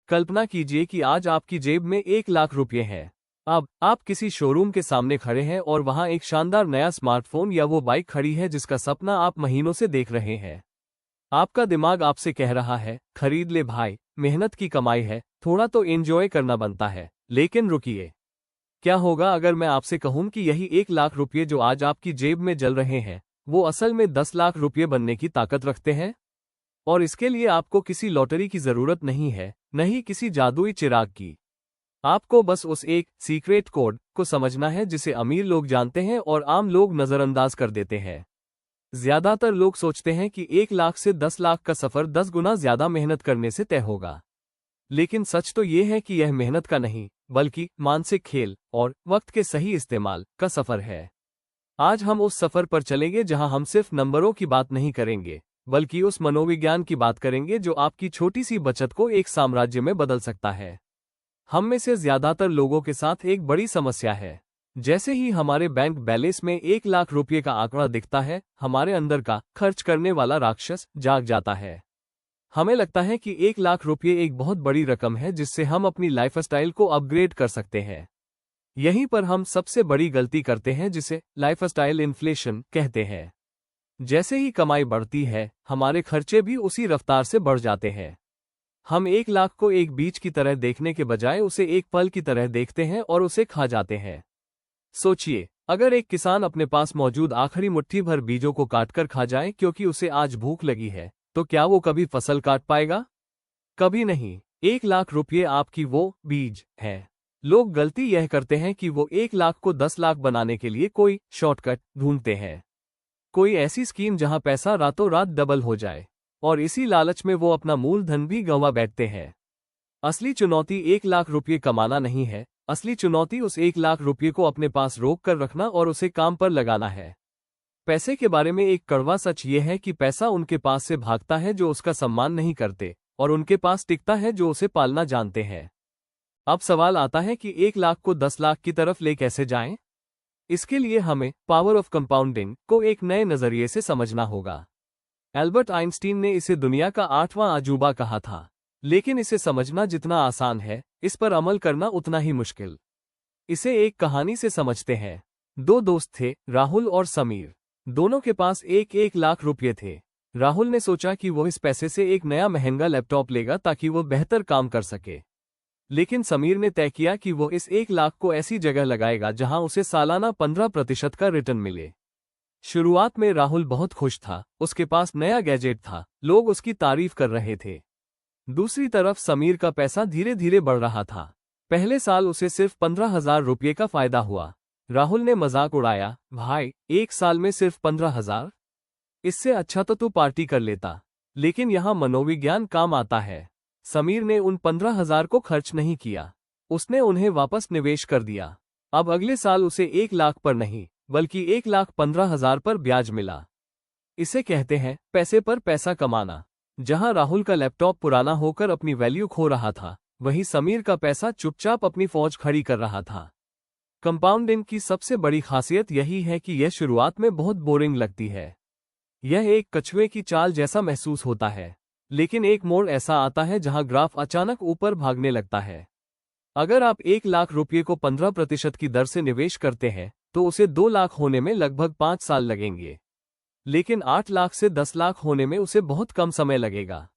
कल्पना कीजिए कि आज आपकी जेब में 1 लाख रुपए हैं। अब आप किसी शोरूम के सामने खड़े हैं और वहां एक शानदार नया स्मार्टफोन या वो बाइक खड़ी है जिसका सपना आप महीनों से देख रहे हैं। आपका दिमाग आपसे कह रहा है, खरीद ले भाई, मेहनत की कमाई है, थोड़ा तो एंजॉय करना बनता है। लेकिन रुकिए, क्या होगा अगर मैं आपसे कहूं कि यही 1 लाख रुपए जो आज आपकी जेब में जल रहे हैं, वो असल में 10 लाख रुपए बनने की ताकत रखते हैं? और इसके लिए आपको किसी लॉटरी की जरूरत नहीं है, नहीं किसी जादुई चिराग की। आपको बस उस एक सीक्रेट कोड को समझना है जिसे अमीर लोग जानते हैं और आम लोग नजरअंदाज कर देते हैं। ज्यादातर लोग सोचते हैं कि 1 लाख से 10 लाख का सफर 10 गुना ज्यादा मेहनत करने से तय होगा। लेकिन सच तो यह है कि यह मेहनत का नहीं, बल्कि मानसिक खेल और वक्त के सही इस्तेमाल का सफर है। आज हम उस सफर पर चलेंगे जहां हम सिर्फ नंबरों की बात नहीं करेंगे, बल्कि उस मनोविज्ञान की बात करेंगे जो आपकी छोटी सी बचत को एक साम्राज्य में बदल सकता है। हम में से ज्यादातर लोगों के साथ एक बड़ी समस्या है। जैसे ही हमारे बैंक बैलेंस में 1 लाख रुपए का आंकड़ा दिखता है, हमारे अंदर का खर्च करने वाला राक्षस जाग जाता है। हमें लगता है कि 1 लाख रुपए एक बहुत बड़ी रकम है जिससे हम अपनी लाइफस्टाइल को अपग्रेड कर सकते हैं। यहीं पर हम सबसे बड़ी गलती करते हैं जिसे लाइफस्टाइल इन्फ्लेशन कहते हैं। जैसे ही कमाई बढ़ती है, हमारे खर्चे भी उसी रफ्तार से बढ़ जाते हैं। हम 1 लाख को एक बीज की तरह देखने के बजाय उसे एक फल की तरह देखते हैं और उसे खा जाते हैं। सोचिए, अगर एक किसान अपने पास मौजूद आखिरी मुट्ठी भर बीजों को काटकर खा जाए क्योंकि उसे आज भूख लगी है, तो क्या वो कभी फसल काट पाएगा? कभी नहीं। 1 लाख रुपए आपकी वो बीज है। लोग गलती यह करते हैं कि वो 1 लाख को 10 लाख बनाने के लिए कोई शॉर्टकट ढूंढते हैं, कोई ऐसी स्कीम जहां पैसा रातों रात डबल हो जाए, और इसी लालच में वो अपना मूलधन भी गंवा बैठते हैं। असली चुनौती 1 लाख रुपए कमाना नहीं है, असली चुनौती उस 1 लाख रुपए को अपने पास रोक कर रखना और उसे काम पर लगाना है। पैसे के बारे में एक कड़वा सच ये है कि पैसा उनके पास से भागता है जो उसका सम्मान नहीं करते, और उनके पास टिकता है जो उसे पालना जानते हैं। अब सवाल आता है कि 1 लाख को 10 लाख की तरफ ले कैसे जाएं? इसके लिए हमें पावर ऑफ कंपाउंडिंग को एक नए नजरिए से समझना होगा। एल्बर्ट आइंस्टीन ने इसे दुनिया का 8वां अजूबा कहा था, लेकिन इसे समझना जितना आसान है, इस पर अमल करना उतना ही मुश्किल। इसे एक कहानी से समझते हैं। दो दोस्त थे, राहुल और समीर। दोनों के पास एक 1 लाख रुपए थे। राहुल ने सोचा कि वो इस पैसे से एक नया महंगा लैपटॉप लेगा ताकि वो बेहतर काम कर सके। लेकिन समीर ने तय किया कि वो इस 1 लाख को ऐसी जगह लगाएगा जहां उसे सालाना 15% का रिटर्न मिले। शुरुआत में राहुल बहुत खुश था, उसके पास नया गैजेट था, लोग उसकी तारीफ कर रहे थे। दूसरी तरफ समीर का पैसा धीरे धीरे बढ़ रहा था। पहले साल उसे सिर्फ 15,000 रुपये का फायदा हुआ। राहुल ने मजाक उड़ाया, भाई, एक साल में सिर्फ 15,000? इससे अच्छा तो तू पार्टी कर लेता। लेकिन यहाँ मनोविज्ञान काम आता है। समीर ने उन 15,000 को खर्च नहीं किया, उसने उन्हें वापस निवेश कर दिया। अब अगले साल उसे 1 लाख पर नहीं, बल्कि 1,15,000 पर ब्याज मिला। इसे कहते हैं पैसे पर पैसा कमाना। जहां राहुल का लैपटॉप पुराना होकर अपनी वैल्यू खो रहा था, वहीं समीर का पैसा चुपचाप अपनी फौज खड़ी कर रहा था। कंपाउंडिंग की सबसे बड़ी खासियत यही है कि यह शुरुआत में बहुत बोरिंग लगती है। यह एक कछुए की चाल जैसा महसूस होता है, लेकिन एक मोड़ ऐसा आता है जहां ग्राफ अचानक ऊपर भागने लगता है। अगर आप 1 लाख रुपए को 15% की दर से निवेश करते हैं, तो उसे 2 लाख होने में लगभग 5 साल लगेंगे। लेकिन 8 लाख से 10 लाख होने में उसे बहुत कम समय लगेगा।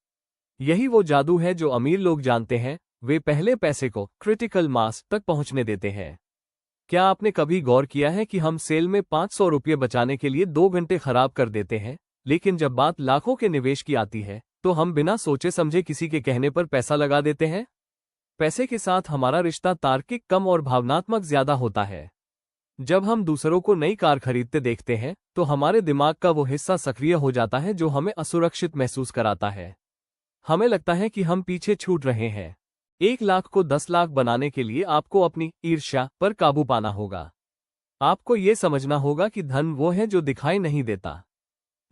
यही वो जादू है जो अमीर लोग जानते हैं। वे पहले पैसे को क्रिटिकल मास तक पहुंचने देते हैं। क्या आपने कभी गौर किया है कि हम सेल में 500 रुपये बचाने के लिए 2 घंटे खराब कर देते हैं, लेकिन जब बात लाखों के निवेश की आती है, तो हम बिना सोचे समझे किसी के कहने पर पैसा लगा देते हैं? पैसे के साथ हमारा रिश्ता तार्किक कम और भावनात्मक ज्यादा होता है। जब हम दूसरों को नई कार खरीदते देखते हैं, तो हमारे दिमाग का वो हिस्सा सक्रिय हो जाता है जो हमें असुरक्षित महसूस कराता है। हमें लगता है कि हम पीछे छूट रहे हैं। 1 लाख को 10 लाख बनाने के लिए आपको अपनी ईर्ष्या पर काबू पाना होगा। आपको ये समझना होगा कि धन वो है जो दिखाई नहीं देता।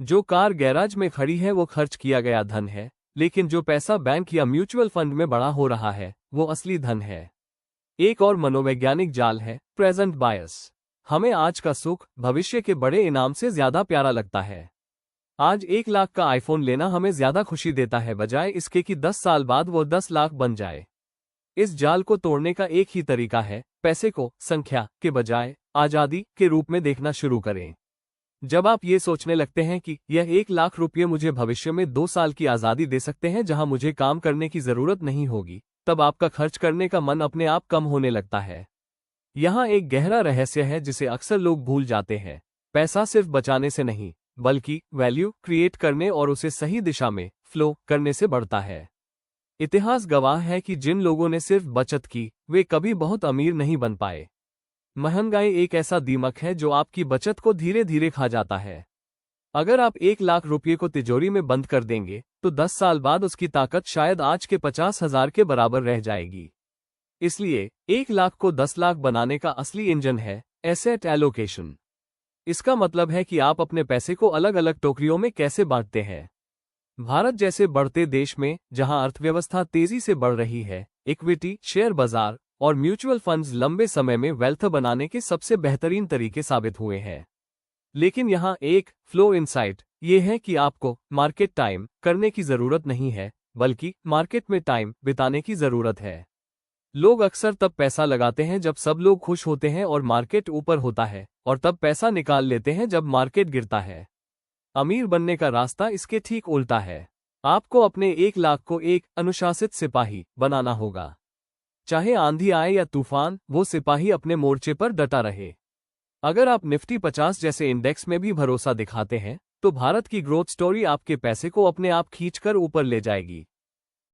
जो कार गैराज में खड़ी है वो खर्च किया गया धन है, लेकिन जो पैसा बैंक या म्यूचुअल फंड में बड़ा हो रहा है, वो असली धन है। एक और मनोवैज्ञानिक जाल है प्रेजेंट बायस। हमें आज का सुख भविष्य के बड़े इनाम से ज्यादा प्यारा लगता है। आज 1 लाख का आईफोन लेना हमें ज्यादा खुशी देता है बजाय इसके कि 10 साल बाद वो 10 लाख बन जाए। इस जाल को तोड़ने का एक ही तरीका है, पैसे को संख्या के बजाय आजादी के रूप में देखना शुरू करें। जब आप ये सोचने लगते हैं कि यह 1 लाख रुपये मुझे भविष्य में 2 साल की आजादी दे सकते हैं जहां मुझे काम करने की जरूरत नहीं होगी, तब आपका खर्च करने का मन अपने आप कम होने लगता है। यहाँ एक गहरा रहस्य है जिसे अक्सर लोग भूल जाते हैं। पैसा सिर्फ बचाने से नहीं, बल्कि वैल्यू क्रिएट करने और उसे सही दिशा में फ्लो करने से बढ़ता है। इतिहास गवाह है कि जिन लोगों ने सिर्फ बचत की, वे कभी बहुत अमीर नहीं बन पाए। महंगाई एक ऐसा दीमक है जो आपकी बचत को धीरे धीरे खा जाता है। अगर आप 1 लाख रुपये को तिजोरी में बंद कर देंगे, तो 10 साल बाद उसकी ताकत शायद आज के 50,000 के बराबर रह जाएगी। इसलिए 1 लाख को 10 लाख बनाने का असली इंजन है एसेट एलोकेशन। इसका मतलब है कि आप अपने पैसे को अलग अलग टोकरियों में कैसे बांटते हैं। भारत जैसे बढ़ते देश में, जहां अर्थव्यवस्था तेजी से बढ़ रही है, इक्विटी, शेयर बाजार और म्यूचुअल फंड्स लंबे समय में वेल्थ बनाने के सबसे बेहतरीन तरीके साबित हुए हैं। लेकिन यहाँ एक फ्लो इनसाइट ये है कि आपको मार्केट टाइम करने की जरूरत नहीं है, बल्कि मार्केट में टाइम बिताने की जरूरत है। लोग अक्सर तब पैसा लगाते हैं जब सब लोग खुश होते हैं और मार्केट ऊपर होता है, और तब पैसा निकाल लेते हैं जब मार्केट गिरता है। अमीर बनने का रास्ता इसके ठीक उल्टा है। आपको अपने 1 लाख को एक अनुशासित सिपाही बनाना होगा। चाहे आंधी आए या तूफान, वो सिपाही अपने मोर्चे पर डटा रहे। अगर आप निफ्टी 50 जैसे इंडेक्स में भी भरोसा दिखाते हैं, तो भारत की ग्रोथ स्टोरी आपके पैसे को अपने आप खींचकर ऊपर ले जाएगी।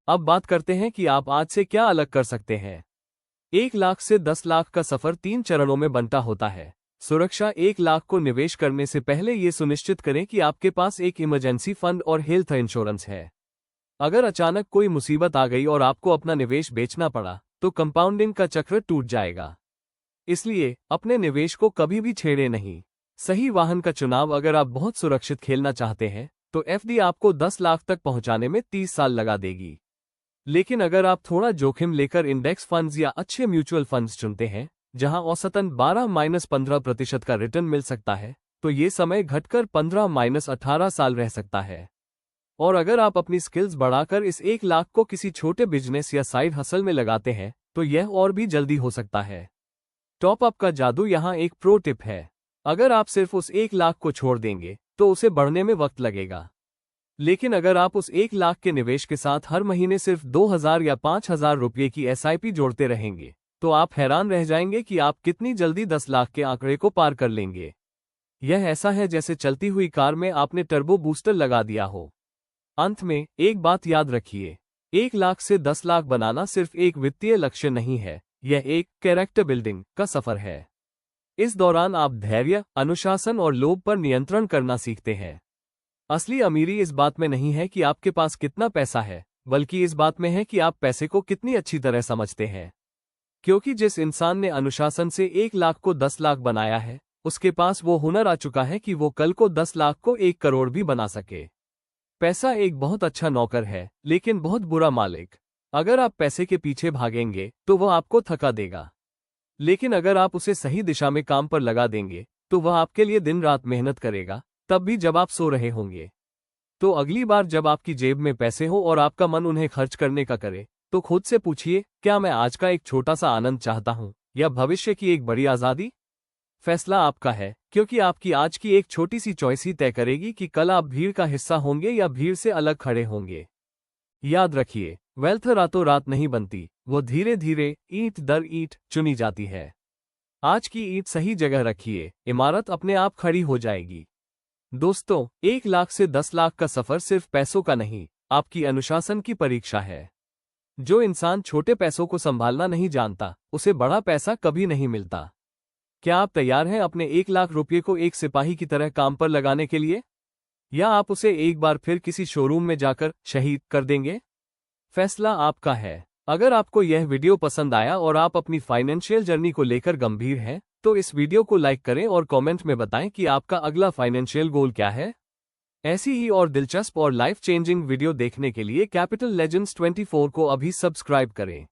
अब बात करते हैं कि आप आज से क्या अलग कर सकते हैं। 1 लाख से 10 लाख का सफर 3 चरणों में बंटा होता है। सुरक्षा: 1 लाख को निवेश करने से पहले ये सुनिश्चित करें कि आपके पास एक इमरजेंसी फंड और हेल्थ इंश्योरेंस है। अगर अचानक कोई मुसीबत आ गई और आपको अपना निवेश बेचना पड़ा, तो कंपाउंडिंग का चक्र टूट जाएगा। इसलिए अपने निवेश को कभी भी छेड़े नहीं। सही वाहन का चुनाव: अगर आप बहुत सुरक्षित खेलना चाहते हैं, तो एफडी आपको 10 लाख तक पहुंचाने में 30 साल लगा देगी। लेकिन अगर आप थोड़ा जोखिम लेकर इंडेक्स फंड्स या अच्छे म्यूचुअल फंड्स चुनते हैं, जहां औसतन 12-15% का रिटर्न मिल सकता है, तो ये समय घटकर 15-18 साल रह सकता है। और अगर आप अपनी स्किल्स बढ़ाकर इस 1 लाख को किसी छोटे बिजनेस या साइड हसल में लगाते हैं, तो यह और भी जल्दी हो सकता है। टॉप अप का जादू: यहाँ एक प्रो टिप है। अगर आप सिर्फ उस 1 लाख को छोड़ देंगे, तो उसे बढ़ने में वक्त लगेगा। लेकिन अगर आप उस 1 लाख के निवेश के साथ हर महीने सिर्फ 2,000 या 5,000 रुपये की एसआईपी जोड़ते रहेंगे, तो आप हैरान रह जाएंगे कि आप कितनी जल्दी 10 लाख के आंकड़े को पार कर लेंगे। यह ऐसा है जैसे चलती हुई कार में आपने टर्बो बूस्टर लगा दिया हो। अंत में एक बात याद रखिए, 1 लाख से 10 लाख बनाना सिर्फ एक वित्तीय लक्ष्य नहीं है, यह एक कैरेक्टर बिल्डिंग का सफर है। इस दौरान आप धैर्य, अनुशासन और लोभ पर नियंत्रण करना सीखते हैं। असली अमीरी इस बात में नहीं है कि आपके पास कितना पैसा है, बल्कि इस बात में है कि आप पैसे को कितनी अच्छी तरह समझते हैं। क्योंकि जिस इंसान ने अनुशासन से 1 लाख को 10 लाख बनाया है, उसके पास वो हुनर आ चुका है कि वो कल को 10 लाख को 1 करोड़ भी बना सके। पैसा एक बहुत अच्छा नौकर है, लेकिन बहुत बुरा मालिक। अगर आप पैसे के पीछे भागेंगे, तो वह आपको थका देगा। लेकिन अगर आप उसे सही दिशा में काम पर लगा देंगे, तो वह आपके लिए दिन रात मेहनत करेगा, तब भी जब आप सो रहे होंगे। तो अगली बार जब आपकी जेब में पैसे हो और आपका मन उन्हें खर्च करने का करे, तो खुद से पूछिए, क्या मैं आज का एक छोटा सा आनंद चाहता हूं, या भविष्य की एक बड़ी आजादी? फैसला आपका है, क्योंकि आपकी आज की एक छोटी सी चॉइस ही तय करेगी कि कल आप भीड़ का हिस्सा होंगे या भीड़ से अलग खड़े होंगे। याद रखिए, वेल्थ रातों रात नहीं बनती, वो धीरे धीरे, ईंट दर ईंट चुनी जाती है। आज की ईंट सही जगह रखिए, इमारत अपने आप खड़ी हो जाएगी। दोस्तों, 1 लाख से 10 लाख का सफर सिर्फ पैसों का नहीं, आपकी अनुशासन की परीक्षा है। जो इंसान छोटे पैसों को संभालना नहीं जानता, उसे बड़ा पैसा कभी नहीं मिलता। क्या आप तैयार हैं अपने 1 लाख रुपये को एक सिपाही की तरह काम पर लगाने के लिए? या आप उसे एक बार फिर किसी शोरूम में जाकर शहीद कर देंगे? फैसला आपका है। अगर आपको यह वीडियो पसंद आया और आप अपनी फाइनेंशियल जर्नी को लेकर गंभीर हैं, तो इस वीडियो को लाइक करें और कमेंट में बताएं कि आपका अगला फाइनेंशियल गोल क्या है। ऐसी ही और दिलचस्प और लाइफ चेंजिंग वीडियो देखने के लिए कैपिटल लेजेंड्स 24 को अभी सब्सक्राइब करें।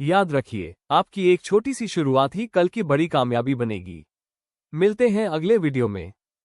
याद रखिए, आपकी एक छोटी सी शुरुआत ही कल की बड़ी कामयाबी बनेगी। मिलते हैं अगले वीडियो में।